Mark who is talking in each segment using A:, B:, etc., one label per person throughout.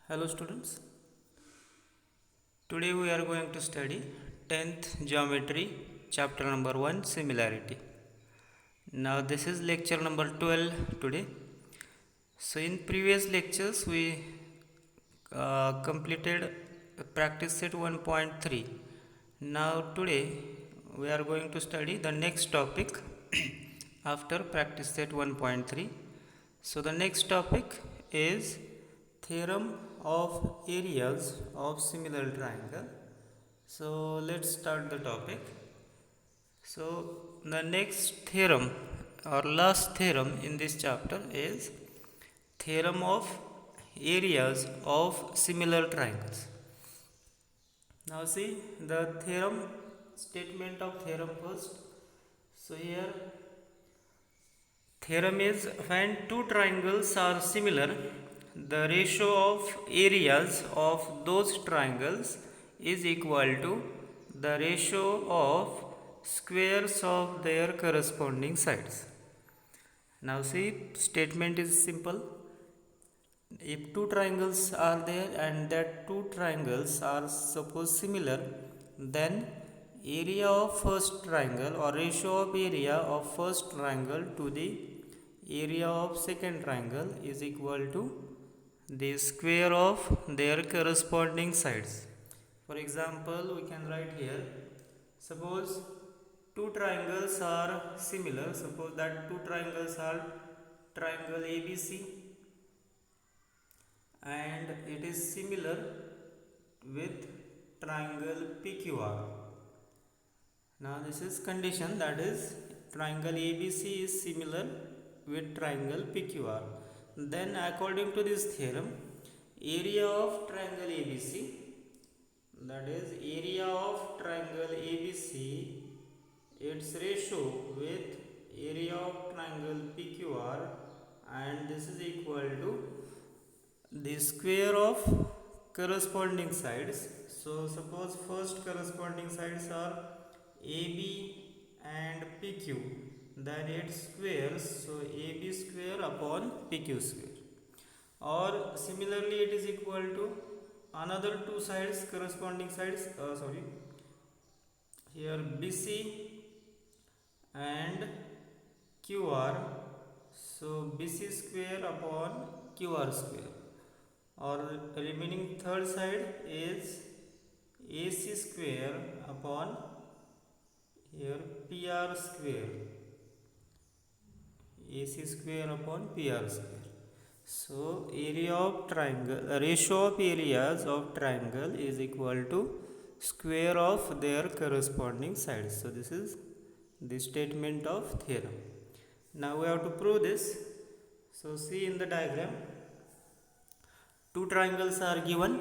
A: Hello students, today we are going to study 10th geometry chapter number 1 similarity. Now this is lecture number 12 today. So in previous lectures we completed practice set 1.3. Now today we are going to study the next topic after practice set 1.3. So the next topic is theorem of areas of similar triangle. So let's start the topic. So the next theorem or last theorem in this chapter is theorem of areas of similar triangles. Now see the theorem statement of theorem first. So here theorem is when two triangles are similar, the ratio of areas of those triangles is equal to the ratio of squares of their corresponding sides. Now see, statement is simple. If two triangles are there and that two triangles are suppose similar, then area of first triangle or ratio of area of first triangle to the area of second triangle is equal to the square of their corresponding sides. For example, we can write here, suppose two triangles are similar. Suppose that two triangles are triangle ABC and it is similar with triangle PQR. Now this is condition, that is triangle ABC is similar with triangle PQR. Then according to this theorem, area of triangle ABC, that is area of triangle ABC, its ratio with area of triangle PQR, and this is equal to the square of corresponding sides. So suppose first corresponding sides are AB and PQ, then its squares, so AB square upon PQ square, or similarly it is equal to another two sides, corresponding sides, here BC and QR, so BC square upon QR square, or remaining third side is AC square upon here PR square, AC square upon PR square. So area of triangle, ratio of areas of triangle is equal to square of their corresponding sides. So this is the statement of theorem. Now we have to prove this. So see in the diagram, two triangles are given,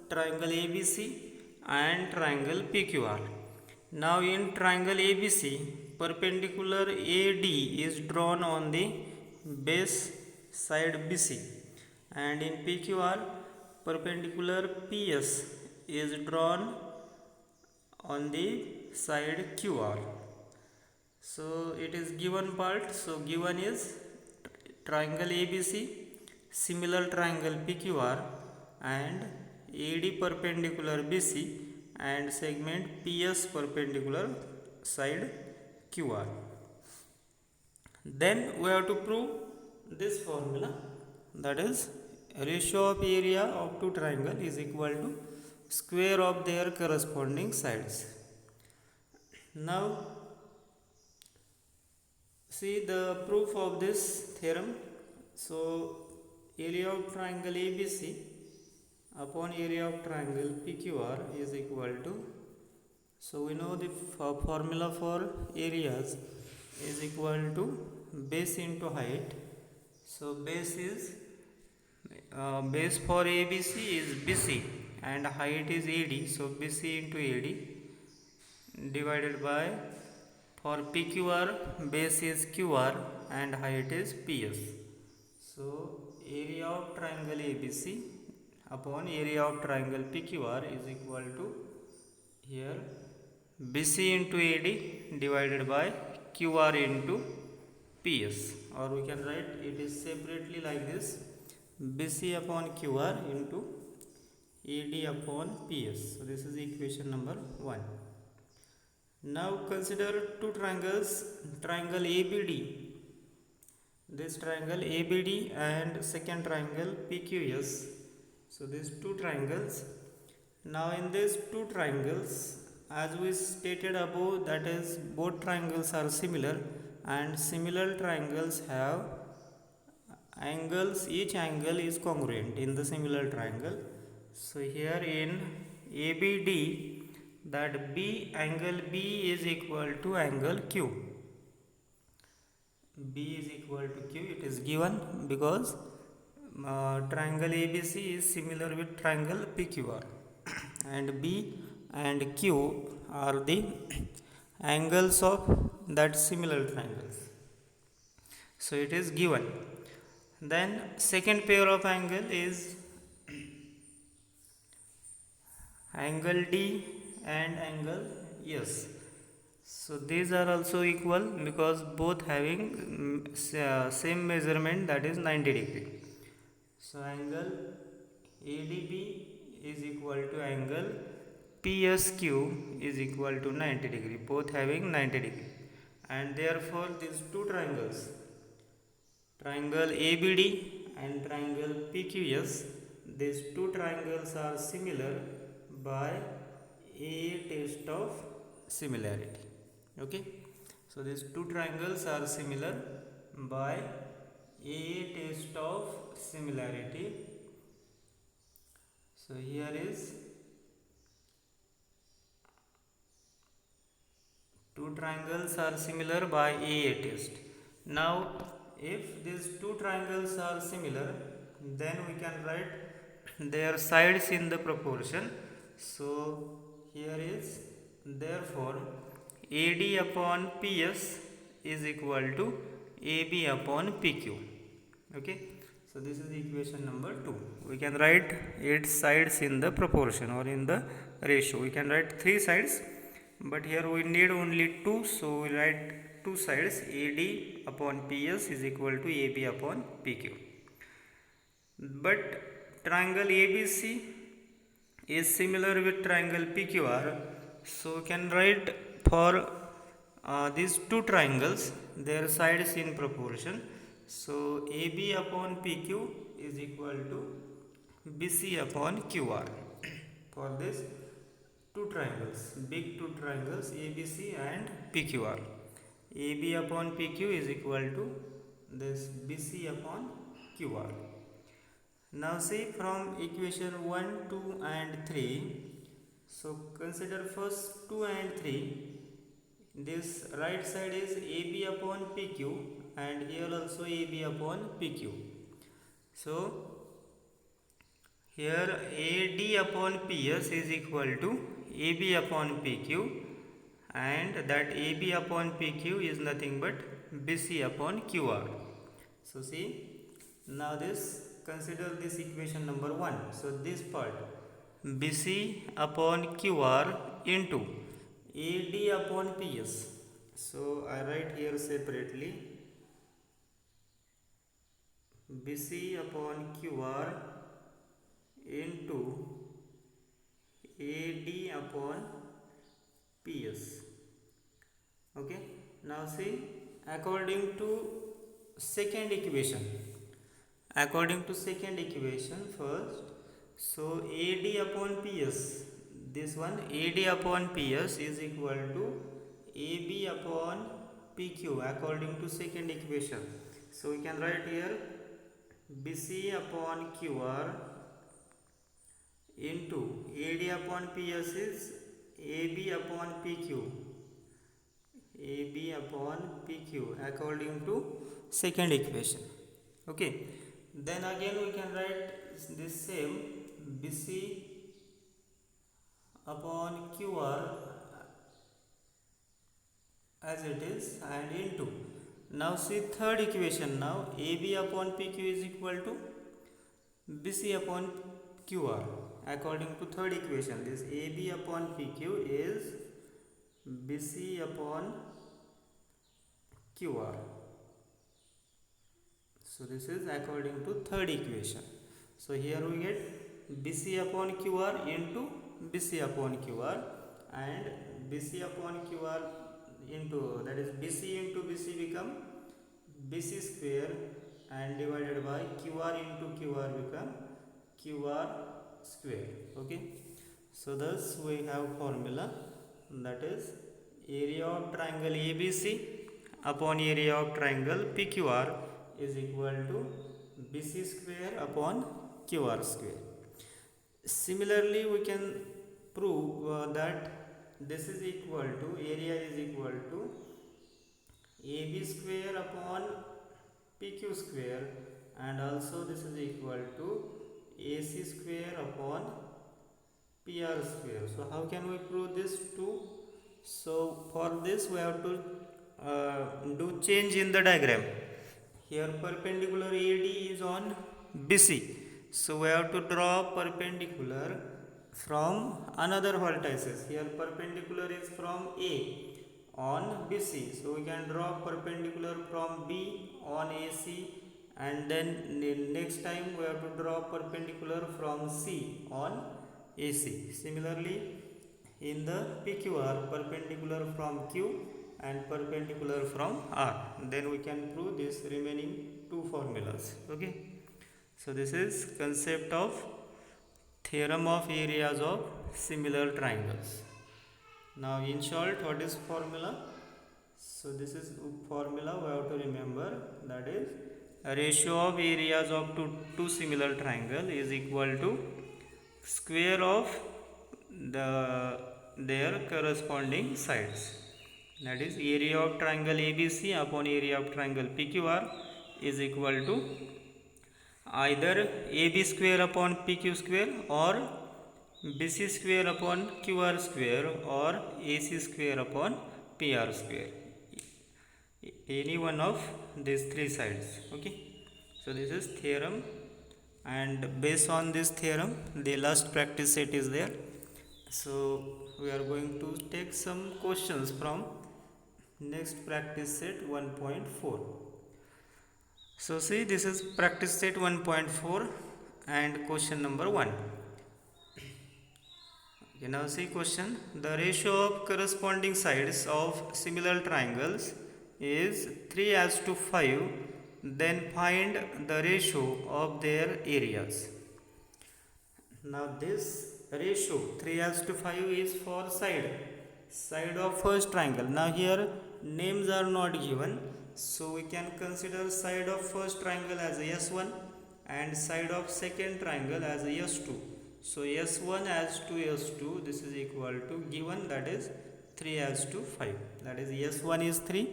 A: triangle ABC and triangle PQR. Now in triangle ABC, perpendicular AD is drawn on the base side BC, and in PQR, perpendicular PS is drawn on the side QR. So it is given part, so given is triangle ABC, similar triangle PQR, and AD perpendicular BC and segment PS perpendicular side QR. Then we have to prove this formula, that is ratio of area of two triangle is equal to square of their corresponding sides. Now see the proof of this theorem. So area of triangle ABC upon area of triangle PQR is equal to, so we know the formula for areas is equal to base into height. So base is base for ABC is BC and height is AD, so BC into AD divided by, for PQR base is QR and height is PS. So area of triangle ABC upon area of triangle PQR is equal to here BC into AD divided by QR into PS, or we can write it is separately like this, BC upon QR into AD upon PS. So this is equation number 1. Now consider two triangles, triangle ABD. This triangle ABD and second triangle PQS. So these two triangles. Now in these two triangles, as we stated above, that is both triangles are similar, and similar triangles have angles, each angle is congruent in the similar triangle. So here in ABD, that B, angle B is equal to angle Q. B is equal to Q, it is given because triangle ABC is similar with triangle PQR, and B and Q are the angles of that similar triangles. So it is given. Then second pair of angle is angle D and angle S. So these are also equal because both having same measurement, that is 90 degree. So angle ADB is equal to angle PSQ is equal to 90 degree, both having 90 degree, and therefore these two triangles, triangle ABD and triangle PQS, these two triangles are similar by a test of similarity. Okay, so these two triangles are similar by a test of similarity. So here is two triangles are similar by a test. Now if these two triangles are similar, then we can write their sides in the proportion. So here is, therefore AD upon PS is equal to AB upon PQ. Okay, so this is equation number 2. We can write its sides in the proportion or in the ratio. We can write three sides, but here we need only two, so we write two sides. AD upon PS is equal to AB upon PQ. But triangle ABC is similar with triangle PQR, so we can write for these two triangles their sides in proportion. So AB upon PQ is equal to BC upon QR for this two triangles, big two triangles ABC and PQR. AB upon PQ is equal to this BC upon QR. Now see from equation 1, 2 and 3. So consider first 2 and 3. This right side is AB upon PQ, and here also AB upon PQ. So here AD upon PS is equal to AB upon PQ, and that AB upon PQ is nothing but BC upon QR. So see, now this, consider this equation number 1. So this part BC upon QR into AD upon PS. So I write here separately BC upon QR into AD upon PS. Okay, now see, according to second equation, first, so AD upon PS, this one AD upon PS is equal to AB upon PQ according to second equation. So we can write here BC upon QR into AD upon PS is AB upon PQ, AB upon PQ according to second equation. Okay, then again we can write this same BC upon QR as it is, and into, now see third equation, now AB upon PQ is equal to BC upon QR according to third equation. This AB upon PQ is BC upon QR. So this is according to third equation. So here we get BC upon QR into BC upon QR, and BC upon QR into, that is BC into BC become BC square, and divided by QR into QR become QR square. Okay, so thus we have formula, that is area of triangle ABC upon area of triangle PQR is equal to BC square upon QR square. Similarly, we can prove that this is equal to, area is equal to AB square upon PQ square, and also this is equal to AC square upon PR square. So how can we prove this too? So for this we have to do change in the diagram. Here perpendicular AD is on BC, so we have to draw perpendicular from another vertices. Here perpendicular is from A on BC, so we can draw perpendicular from B on AC, and then next time we have to draw perpendicular from C on AC. Similarly, in the PQR, perpendicular from Q and perpendicular from R. Then we can prove this remaining two formulas. Okay. So this is concept of theorem of areas of similar triangles. Now in short, what is formula? So this is formula we have to remember, that is a ratio of areas of two similar triangle is equal to square of their corresponding sides. That is area of triangle ABC upon area of triangle PQR is equal to either AB square upon PQ square, or BC square upon QR square, or AC square upon PR square. Any one of these three sides. Okay, so this is theorem, and based on this theorem the last practice set is there. So we are going to take some questions from next practice set 1.4. so see, this is practice set 1.4 and question number 1. You now see question, the ratio of corresponding sides of similar triangles is 3:5, then find the ratio of their areas. Now this ratio 3:5 is for side of first triangle. Now here names are not given, so we can consider side of first triangle as S1 and side of second triangle as S2. So S1 as to S2, this is equal to given, that is 3:5. That is S1 is 3,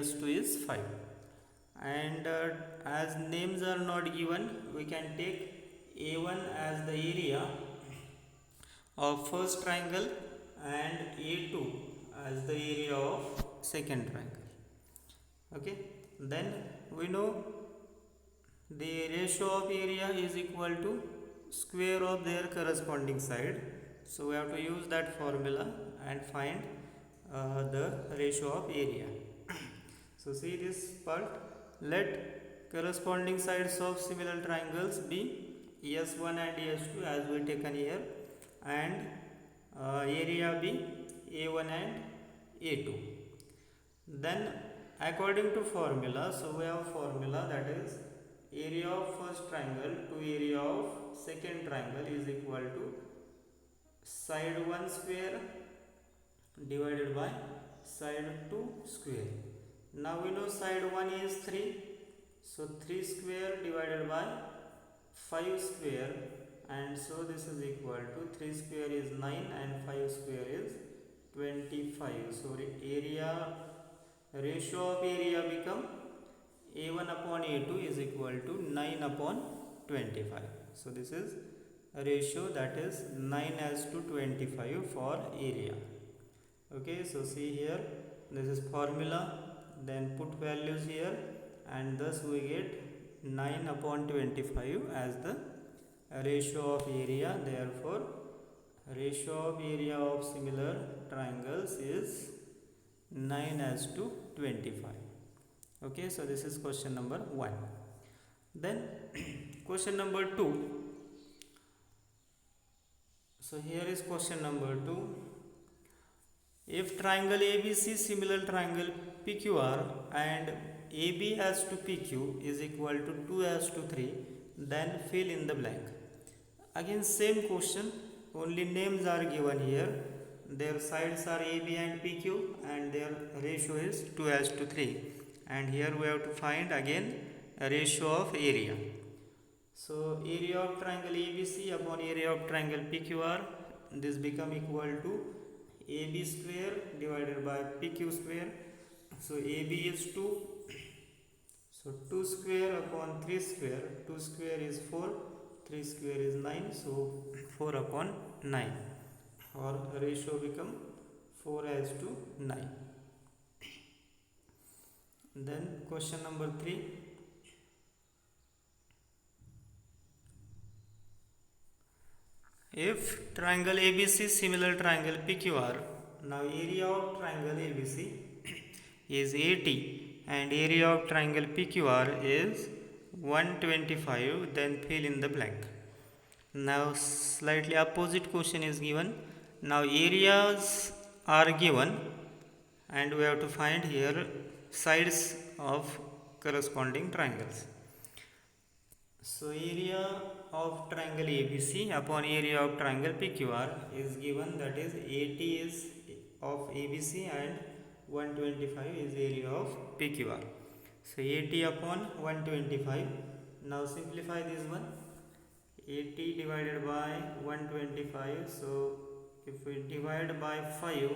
A: S2 is 5. And as names are not given, we can take A1 as the area of first triangle and A2 as the area of second triangle. Okay, then we know the ratio of area is equal to square of their corresponding side, so we have to use that formula and find the ratio of area. So see this part, let corresponding sides of similar triangles be S1 and S2 as we taken here, and area be A1 and A2. Then according to formula, so we have formula, that is area of first triangle to area of second triangle is equal to side 1 square divided by side 2 square. Now we know side 1 is 3, so 3 square divided by 5 square, and so this is equal to 3 square is 9 and 5 square is 25. So area, ratio of area become A1 upon A2 is equal to 9 upon 25. So this is a ratio, that is 9 as to 25 for area. Okay, so see here, this is formula, then put values here, and thus we get 9 upon 25 as the ratio of area. Therefore ratio of area of similar triangles is 9 as to 25. Okay, so this is question number 1. Then question number 2, So here is question number 2. If triangle ABC similar triangle PQR and AB as to PQ is equal to 2 as to 3, then fill in the blank. Again same question, only names are given here. Their sides are AB and PQ and their ratio is 2 as to 3. And here we have to find again a ratio of area. So area of triangle ABC upon area of triangle PQR, this become equal to AB square divided by PQ square. So AB is 2. So 2 square upon 3 square. 2 square is 4. 3 square is 9. So 4 upon 9. Or ratio become 4 as to 9. Then question number 3. If triangle ABC similar triangle PQR, now area of triangle ABC is 80 and area of triangle PQR is 125, then fill in the blank. Now slightly opposite question is given. Now areas are given and we have to find here sides of corresponding triangles. So area of triangle ABC upon area of triangle PQR is given, that is 80 is of ABC and 125 is area of PQR. So 80 upon 125. Now simplify this one. 80 divided by 125. So if we divide by 5,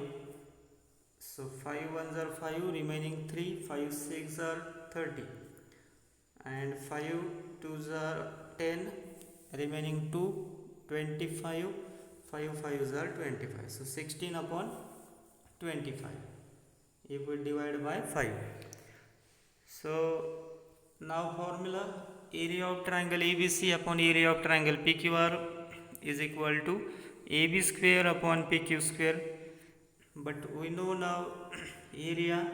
A: so 5 ones are 5, remaining 3, 5 6 are 30, and 5 2s are 10, remaining 2, 25, 5 5s are 25. So 16 upon 25 if we divide by 5. So now formula, area of triangle ABC upon area of triangle PQR is equal to AB square upon PQ square. But we know now area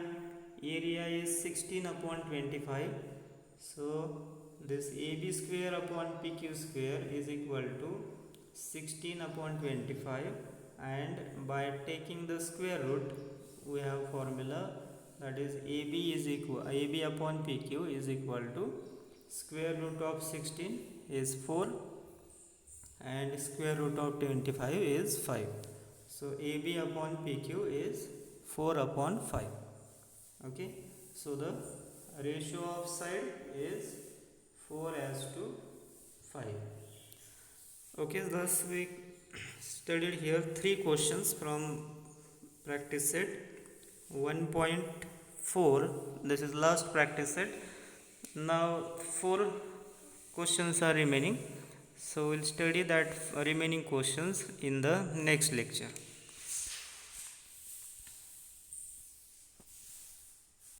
A: is 16 upon 25. So this AB square upon PQ square is equal to 16 upon 25, and by taking the square root we have formula, that is AB upon PQ is equal to square root of 16 is 4 and square root of 25 is 5. So AB upon PQ is 4 upon 5. Okay, so the ratio of side is 4 as to 5. Okay, thus we studied here 3 questions from practice set 1.4. This is last practice set. Now 4 questions are remaining. So we'll study that remaining questions in the next lecture.